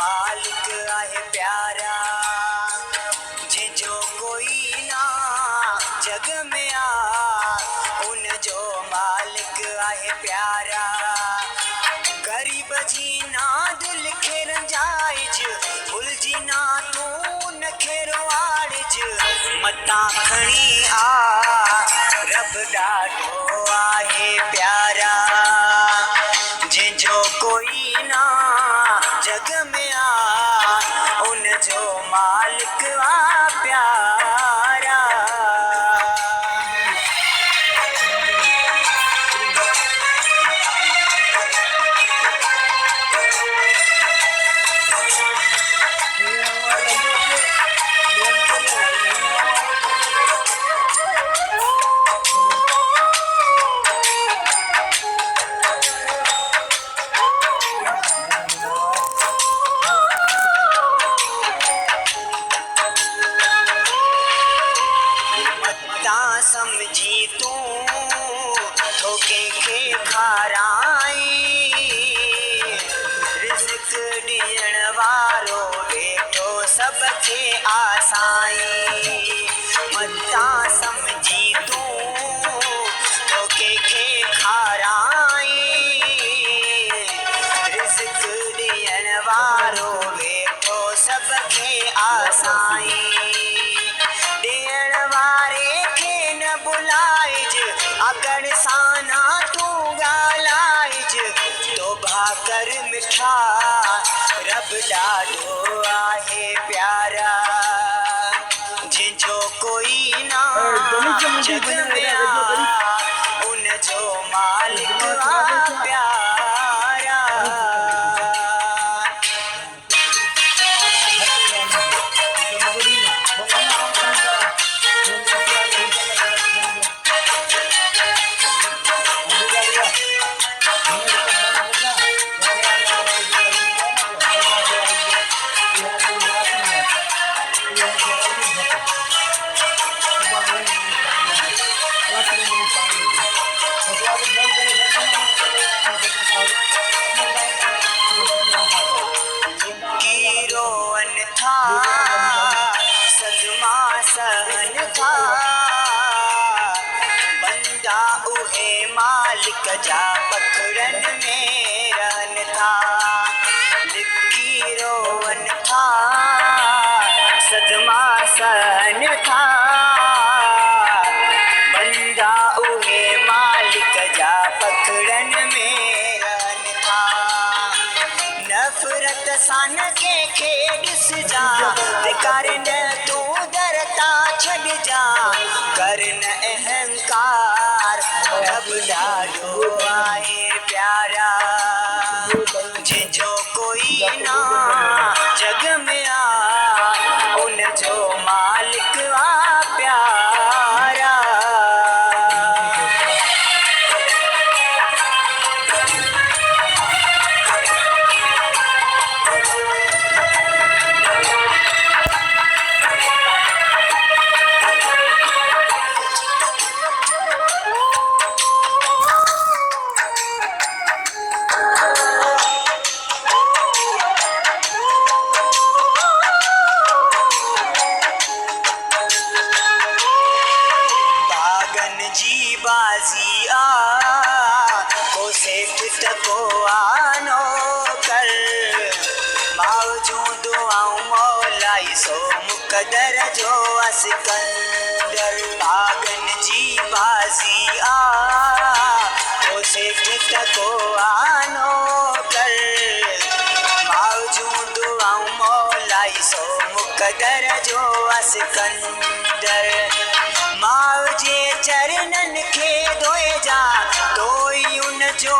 मालिक आहे प्यारा जंहिंजो कोई ना जग में उन जो मालिक आहे प्यारा गरीब जी ना दिल खे रंजाइज भुलिजी ना तूं न खे रोआड़िज मतां खणी रब ॾाढो आहे प्यारा जंहिंजो कोई ना जग में उन जो मालिक आहे प्यारा समझी तूं तो कंहिंखे खाराई रिज़्क़ ॾियण वारो वेठो सभ खे आसाई मतां समझी तूं तो कंहिंखे खाराई रिज़्क़ ॾियण वारो वेठो सभ खे आसाई ॾियण वारे बुलाइज अगड़ साना तू ॻाल्हाइज तोबा कर मिठा रब ॾाढो आहे प्यारा जंहिंजो कोई ना जग में उन जो मालिक आहे प्यारा सदमा सहन था बंदा उहे मालिक जा पखड़न में रहन था लिकी रोवन था सदमा सहन था बंदा उहे मालिक जा पखड़न में रहन था नफ़रत सान कंहिंखे ॾिसजा धिकार न तूं दरता छॾिजा कर न अहंकार रब ॾाढो आहे प्यारा जंहिंजो कोई ना जग में उन जो मालिक आहे प्यारा बाजी को सेठ तको आनो कर मौजूद आऊं मौलाई सो मुकदर जो सिकंदर बागन जी बाजी को सेठ तको आनो कर मौजूद आऊं मौलाई सो मुकदर जो सिकंदर माउ जे चरणन खे धोए जा तोई उन जो